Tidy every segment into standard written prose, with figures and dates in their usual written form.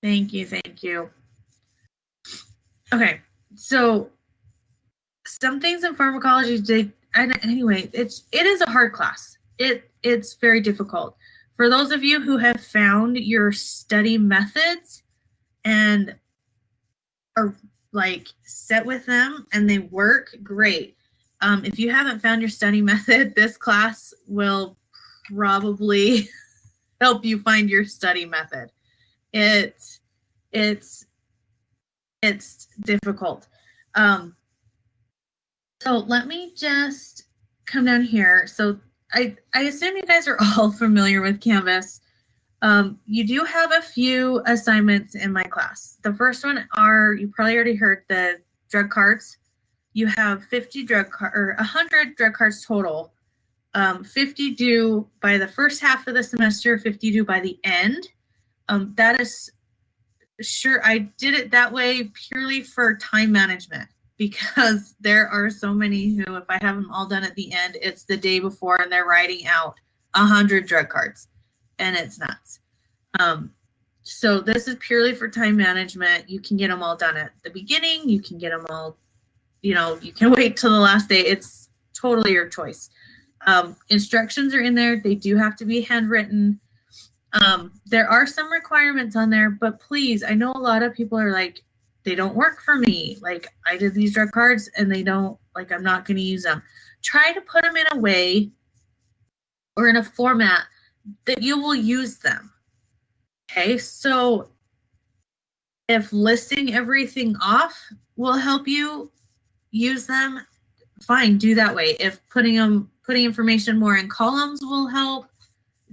Thank you. Thank you. Okay. So some things in pharmacology, anyway, it is a hard class. It's very difficult. For those of you who have found your study methods and are like set with them and they work, great. If you haven't found your study method, this class will probably help you find your study method. It's difficult. So let me just come down here. So I assume you guys are all familiar with Canvas. You do have a few assignments in my class. The first one are, you probably already heard, the drug cards. You have 50 or 100 drug cards total. 50 due by the first half of the semester, 50 due by the end. That is sure, I did it that way purely for time management, because there are so many who, if I have them all done at the end, it's the day before and they're writing out 100 drug cards, and it's nuts. So this is purely for time management. You can get them all done at the beginning. You can get them all, you can wait till the last day. It's totally your choice. Instructions are in there. They do have to be handwritten. There are some requirements on there, but please, I know a lot of people are like, they don't work for me. Like, I did these drug cards and they don't, like, I'm not going to use them. Try to put them in a way or in a format that you will use them. Okay, so if listing everything off will help you use them, fine, do that way. If putting information more in columns will help,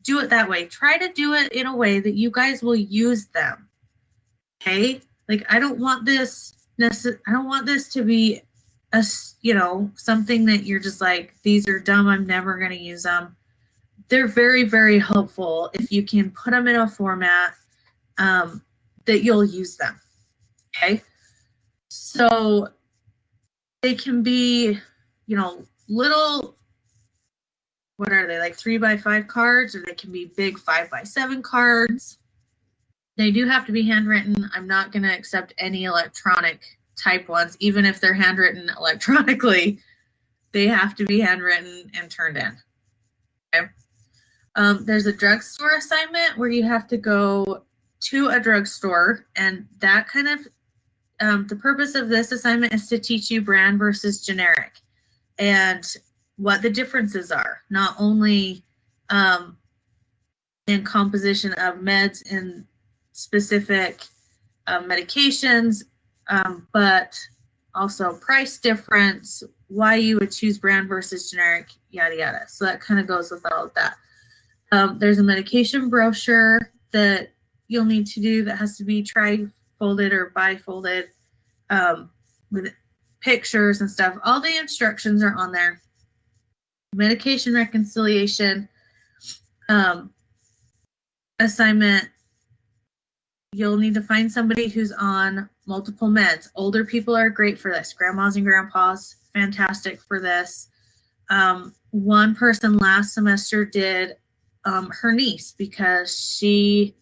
do it that way. Try to do it in a way that you guys will use them. Okay, like I don't want this to be a something that you're just like, these are dumb, I'm never going to use them. They're very, very helpful if you can put them in a format that you'll use them. Okay, so they can be, little, what are they, like 3x5 cards, or they can be big 5x7 cards. They do have to be handwritten. I'm not going to accept any electronic type ones, even if they're handwritten electronically. They have to be handwritten and turned in. Okay. There's a drugstore assignment where you have to go to a drugstore, and that kind of, the purpose of this assignment is to teach you brand versus generic and what the differences are, not only in composition of meds and specific medications, but also price difference, why you would choose brand versus generic, yada, yada. So that kind of goes with all of that. There's a medication brochure that you'll need to do that has to be tri-folded or bifolded with pictures and stuff. All the instructions are on there. Medication reconciliation assignment, you'll need to find somebody who's on multiple meds. Older people are great for this. Grandmas and grandpas, fantastic for this. One person last semester did her niece, because she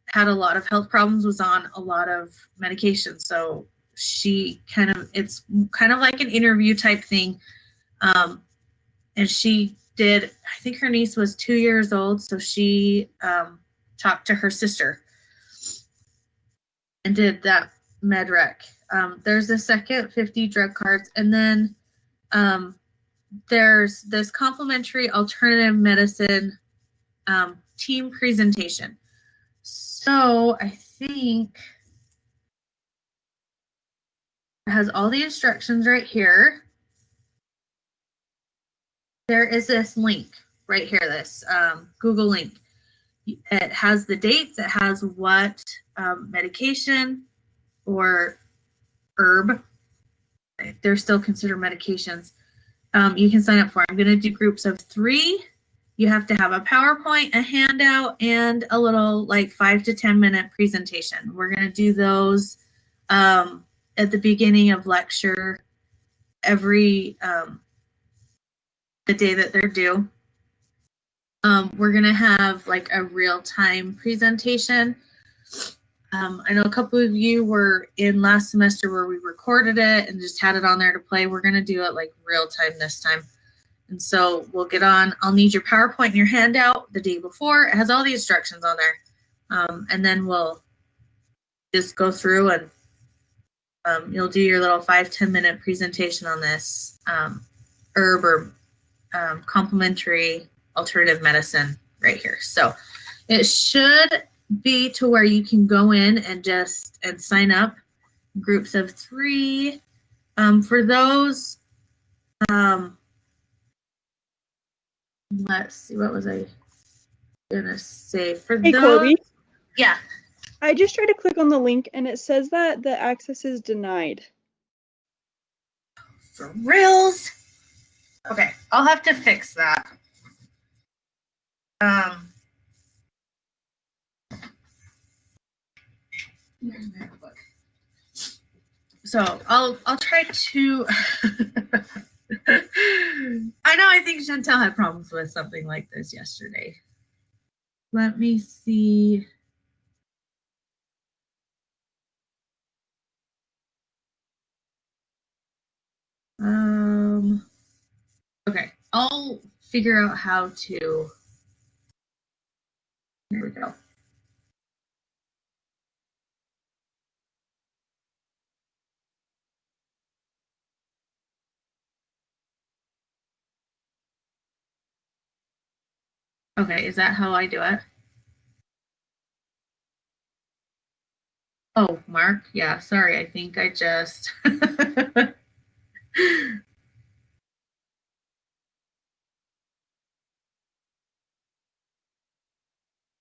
had a lot of health problems, was on a lot of medication. So she it's kind of like an interview type thing. And she did, I think her niece was 2 years old, so she talked to her sister and did that med rec. There's a second 50 drug cards, and then there's this complimentary alternative medicine team presentation. So I think it has all the instructions right here. There is this link right here, this Google link. It has the dates, it has what medication or herb, they're still considered medications, you can sign up for. I'm going to do groups of 3. You have to have a PowerPoint, a handout, and a little like 5 to 10 minute presentation. We're going to do those at the beginning of lecture every the day that they're due. We're going to have like a real-time presentation. I know a couple of you were in last semester where we recorded it and just had it on there to play. We're going to do it like real time this time. And so we'll get on. I'll need your PowerPoint in your handout the day before. It has all the instructions on there. And then we'll just go through and you'll do your little 5-10 minute presentation on this herb or complementary alternative medicine right here. So it should be to where you can go in and sign up groups of 3. For those, let's see, what was I gonna say? For hey, those, Corby. Yeah. I just tried to click on the link and it says that the access is denied. For reals? Okay, I'll have to fix that. So I'll try to. I know. I think Chantel had problems with something like this yesterday. Let me see. Okay, I'll figure out how to. Here we go. Okay, is that how I do it? Oh, Mark, yeah, sorry, I think I just...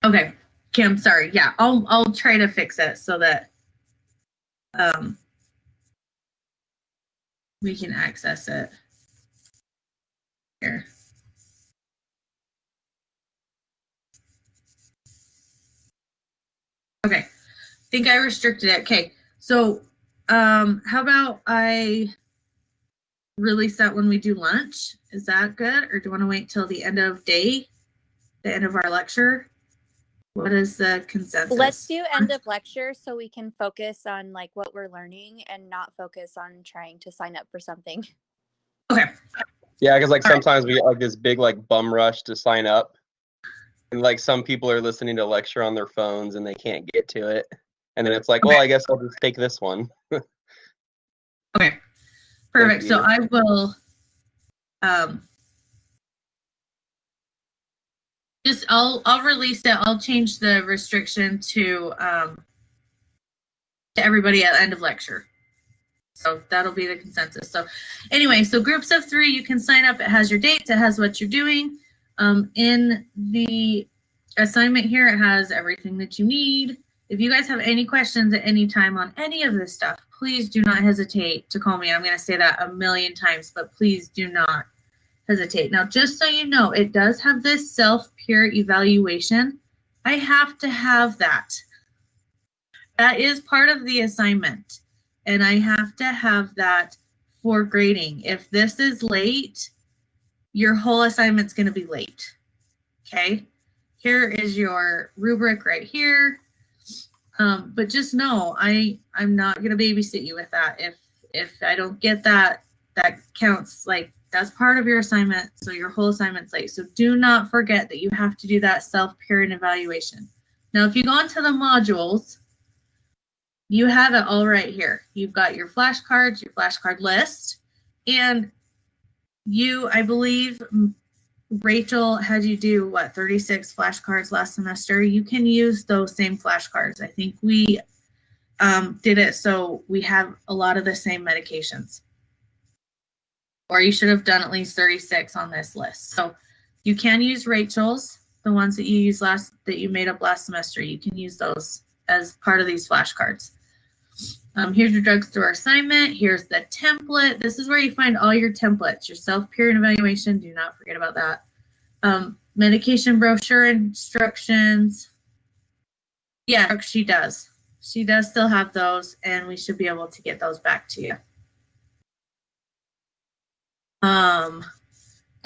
Okay, Kim, sorry, yeah, I'll try to fix it so that we can access it here. Okay, I think I restricted it. Okay, so how about I release that when we do lunch? Is that good? Or do you want to wait till the end of day, the end of our lecture? What is the consensus? Let's do end of lecture so we can focus on like what we're learning and not focus on trying to sign up for something. Okay. Yeah, because like sometimes we get like this big like bum rush to sign up. And like some people are listening to a lecture on their phones and they can't get to it. And then it's like, well, I guess I'll just take this one. Okay. Perfect. So I will I'll release it. I'll change the restriction to everybody at the end of lecture. So that'll be the consensus. So anyway, so groups of 3, you can sign up. It has your dates. It has what you're doing. In the assignment here, it has everything that you need. If you guys have any questions at any time on any of this stuff, please do not hesitate to call me. I'm going to say that a million times, but please do not hesitate. Now, just so you know, it does have this self-peer evaluation. I have to have that. That is part of the assignment, and I have to have that for grading. If this is late, your whole assignment's going to be late. Okay? Here is your rubric right here. But just know, I'm not going to babysit you with that. If I don't get that, that counts. Like, that's part of your assignment, so your whole assignment's late. So do not forget that you have to do that self-peer evaluation. Now, if you go into the modules, you have it all right here. You've got your flashcards, your flashcard list, and you, I believe, Rachel had you do, what, 36 flashcards last semester? You can use those same flashcards. I think we did it so we have a lot of the same medications. Or you should have done at least 36 on this list. So you can use Rachel's, the ones that you used that you made up last semester. You can use those as part of these flashcards. Here's your drugstore assignment. Here's the template. This is where you find all your templates, your self-peer evaluation. Do not forget about that. Medication brochure instructions. Yeah, she does. She does still have those, and we should be able to get those back to you.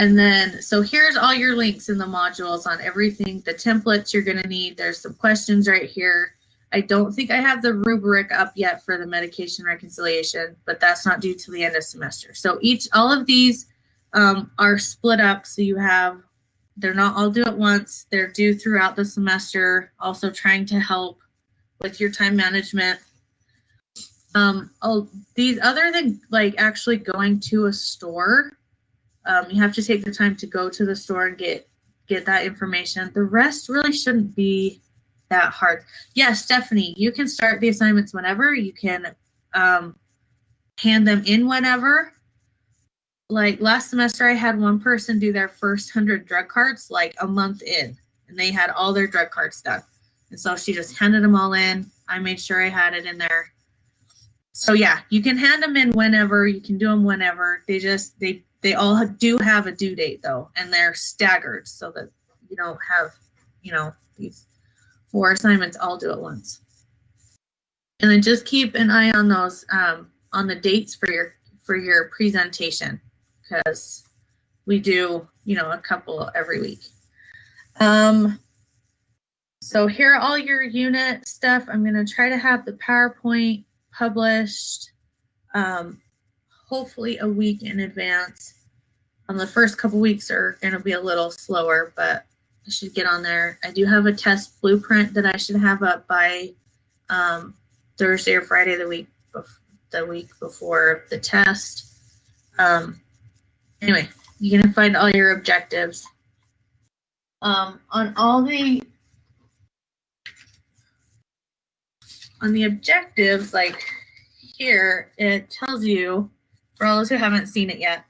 And then, so here's all your links in the modules on everything, the templates you're going to need. There's some questions right here. I don't think I have the rubric up yet for the medication reconciliation, but that's not due till the end of semester. So all of these are split up. So they're not all due at once. They're due throughout the semester, also trying to help with your time management. These, other than like actually going to a store, you have to take the time to go to the store and get that information. The rest really shouldn't be that hard. Yes, Stephanie, you can start the assignments whenever. You can hand them in whenever. Like last semester, I had one person do their first 100 drug cards like a month in, and they had all their drug cards done. And so she just handed them all in. I made sure I had it in there. So yeah, you can hand them in whenever. You can do them whenever. They all do have a due date though, and they're staggered so that you don't have, these 4 assignments all due at once. And then just keep an eye on those, on the dates for your presentation, because we do, a couple every week. So here are all your unit stuff. I'm going to try to have the PowerPoint published hopefully a week in advance. The first couple weeks are going to be a little slower, but I should get on there. I do have a test blueprint that I should have up by Thursday or Friday the week before the test. Anyway, you're going to find all your objectives. On the objectives, like here, it tells you, for all those who haven't seen it yet,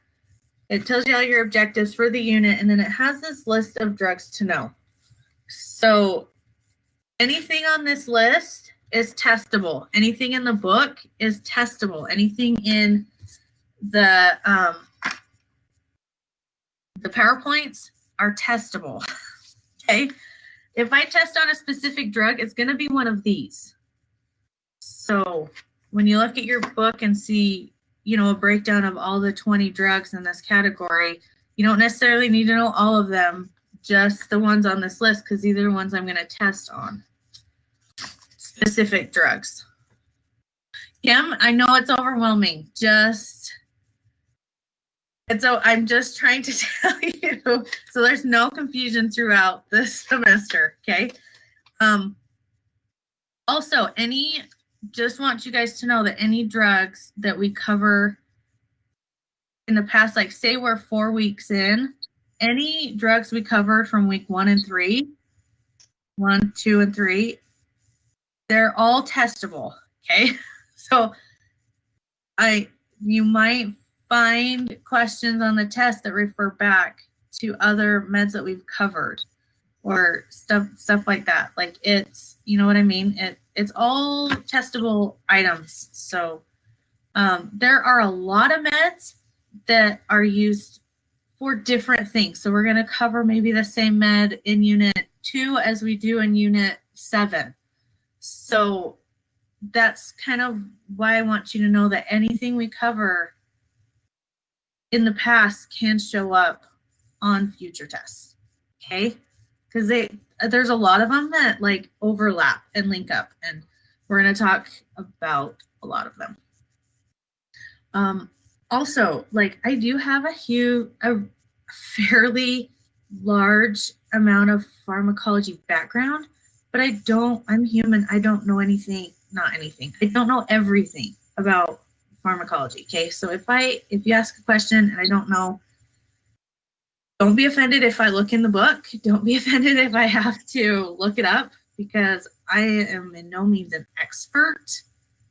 it tells you all your objectives for the unit, and then it has this list of drugs to know. So anything on this list is testable. Anything in the book is testable. Anything in the PowerPoints are testable. Okay? If I test on a specific drug, it's going to be one of these. So when you look at your book and see, a breakdown of all the 20 drugs in this category, you don't necessarily need to know all of them, just the ones on this list, because these are the ones I'm going to test on. Specific drugs. Kim, I know it's overwhelming. And so I'm just trying to tell you, so there's no confusion throughout this semester, okay? Also, just want you guys to know that any drugs that we cover in the past, like say we're 4 weeks in, any drugs we covered from week 1 and 3, 1, 2, and 3, they're all testable, okay? So you might find questions on the test that refer back to other meds that we've covered or stuff like that. Like it's, you know what I mean? It's all testable items. So there are a lot of meds that are used for different things. So we're going to cover maybe the same med in Unit 2 as we do in Unit 7. So that's kind of why I want you to know that anything we cover in the past can show up on future tests, okay? Because there's a lot of them that like overlap and link up, and we're going to talk about a lot of them. Also, like I do have a fairly large amount of pharmacology background, but I'm human. I don't know anything, I don't know everything about pharmacology. Okay. So if you ask a question and I don't know, don't be offended if I look in the book. Don't be offended if I have to look it up, because I am in no means an expert.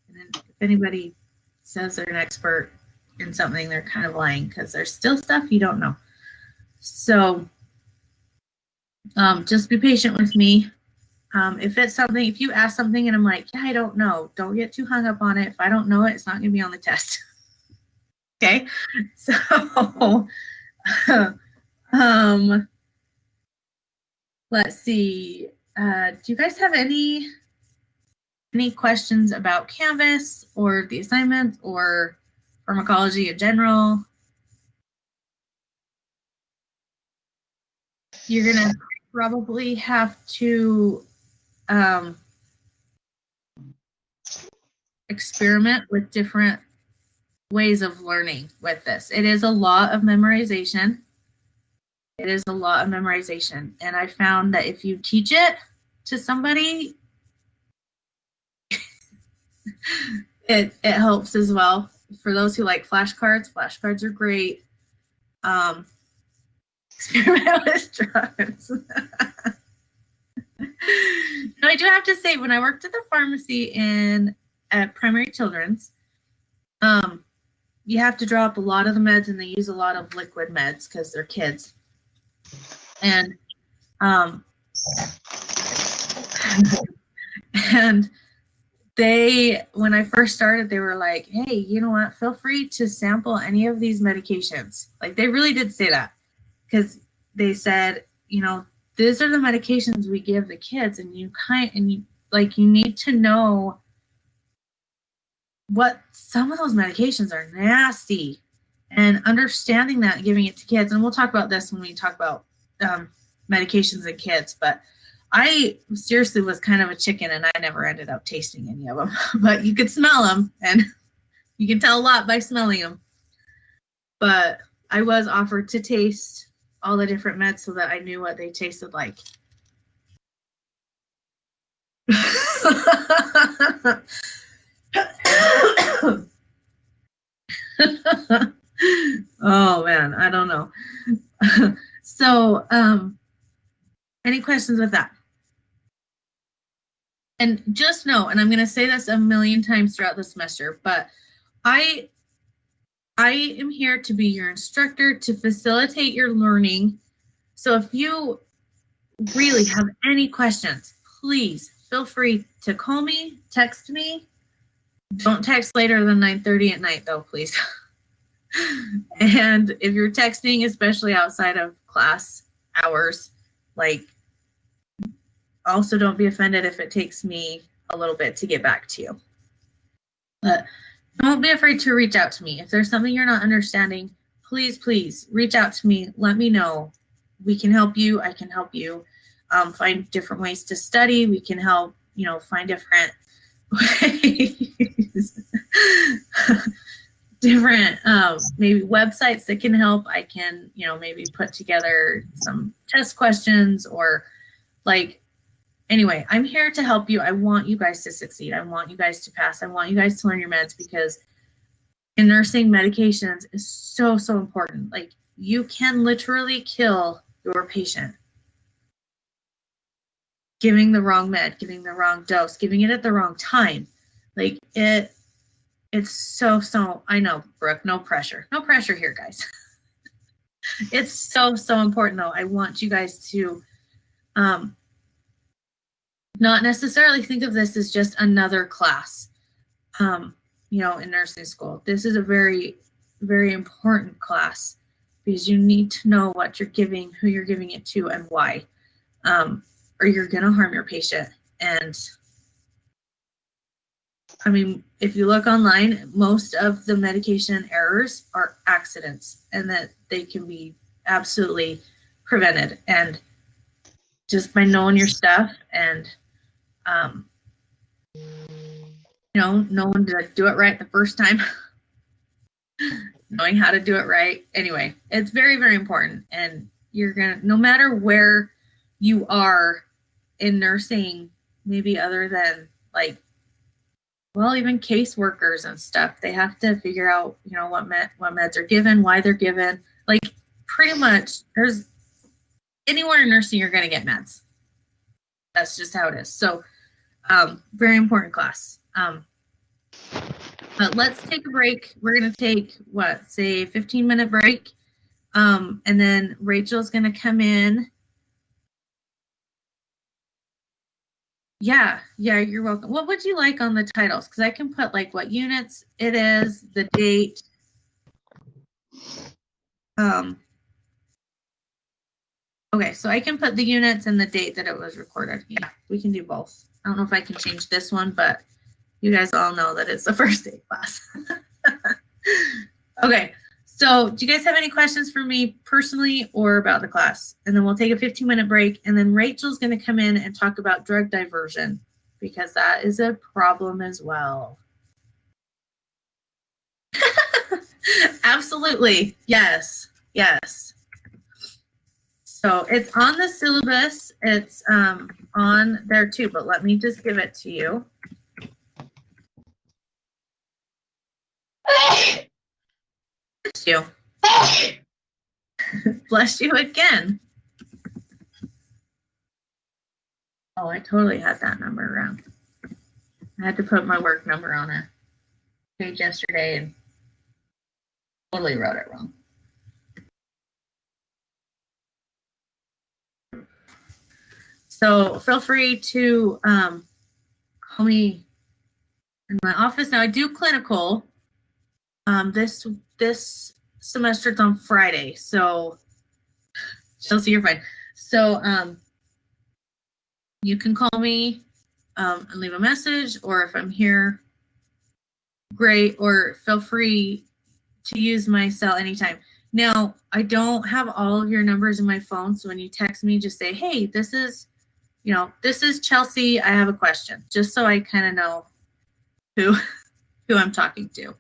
And if anybody says they're an expert in something, they're kind of lying, because there's still stuff you don't know. So just be patient with me. If you ask something and I'm like, yeah, I don't know, don't get too hung up on it. If I don't know it, it's not going to be on the test. Okay. So, let's see. Do you guys have any questions about Canvas or the assignment or pharmacology in general? You're going to probably have to experiment with different ways of learning with this. It is a lot of memorization. It is a lot of memorization. And I found that if you teach it to somebody, it helps as well. For those who like flashcards are great. Experiment with drugs. Now, I do have to say, when I worked at the pharmacy at Primary Children's, you have to draw up a lot of the meds, and they use a lot of liquid meds because they're kids. And and when I first started, they were like, hey, you know what? Feel free to sample any of these medications. Like, they really did say that, because they said, you know, these are the medications we give the kids, and you need to know what some of those medications are nasty, and understanding that, giving it to kids. And we'll talk about this when we talk about medications in kids, but I seriously was kind of a chicken, and I never ended up tasting any of them. But you could smell them, and you can tell a lot by smelling them. But I was offered to taste all the different meds so that I knew what they tasted like. Oh man, I don't know. So, any questions with that? And just know, and I'm going to say this a million times throughout the semester, but I am here to be your instructor, to facilitate your learning. So if you really have any questions, please feel free to call me, text me. Don't text later than 9:30 at night, though, please. And if you're texting, especially outside of class hours, like, also don't be offended if it takes me a little bit to get back to you. But don't be afraid to reach out to me. If there's something you're not understanding, please reach out to me. Let me know. We can help you. I can help you find different ways to study. We can help, find different ways, different maybe websites that can help. I can, maybe put together some test questions or anyway, I'm here to help you. I want you guys to succeed. I want you guys to pass. I want you guys to learn your meds, because in nursing, medications is so, so important. Like, you can literally kill your patient. Giving the wrong med, giving the wrong dose, giving it at the wrong time. Like, it's so, I know, Brooke, no pressure. No pressure here, guys. It's so, so important, though. I want you guys to not necessarily think of this as just another class, in nursing school. This is a very, very important class, because you need to know what you're giving, who you're giving it to, and why, or you're going to harm your patient. And I mean, if you look online, most of the medication errors are accidents, and that they can be absolutely prevented. And just by knowing your stuff and knowing to do it right the first time, knowing how to do it right. Anyway, it's very, very important. And you're going to, no matter where you are in nursing, maybe other than even caseworkers and stuff, they have to figure out, what meds are given, why they're given. Pretty much, there's anywhere in nursing, you're going to get meds. That's just how it is. So, very important class. But let's take a break. We're going to take, a 15-minute break. And then Rachel's going to come in. Yeah, you're welcome. What would you like on the titles? Because I can put what units it is, the date. Okay, so I can put the units and the date that it was recorded. Yeah, we can do both. I don't know if I can change this one, but you guys all know that it's the first day class. Okay, so do you guys have any questions for me personally or about the class? And then we'll take a 15-minute break, and then Rachel's going to come in and talk about drug diversion, because that is a problem as well. Absolutely. Yes. Yes. So it's on the syllabus. It's on there too, but let me just give it to you. Bless you. Bless you again. Oh, I totally had that number wrong. I had to put my work number on a page yesterday and totally wrote it wrong. So feel free to call me in my office. Now I do clinical. This semester it's on Friday, so Chelsea, you're fine. So you can call me and leave a message, or if I'm here, great. Or feel free to use my cell anytime. Now I don't have all of your numbers in my phone, so when you text me, just say, "Hey, this is Chelsea. I have a question," just so I kind of know who I'm talking to.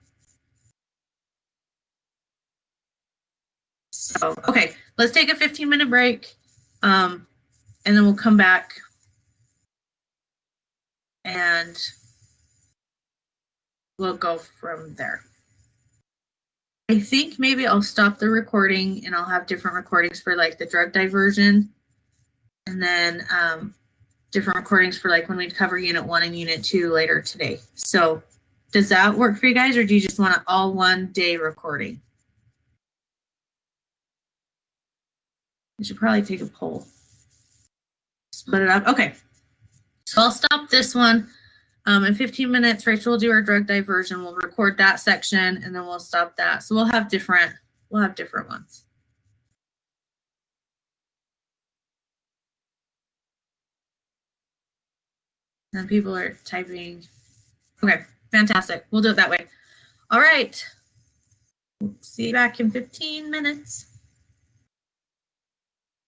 So, okay, let's take a 15-minute break, and then we'll come back and we'll go from there. I think maybe I'll stop the recording and I'll have different recordings for like the drug diversion, and then different recordings for like when we cover Unit 1 and Unit 2 later today. So does that work for you guys, or do you just want an all one day recording? I should probably take a poll. Split it up. Okay. So I'll stop this one. In 15 minutes, Rachel will do our drug diversion. We'll record that section and then we'll stop that. So we'll have different ones. And people are typing. Okay, fantastic. We'll do it that way. All right. See you back in 15 minutes.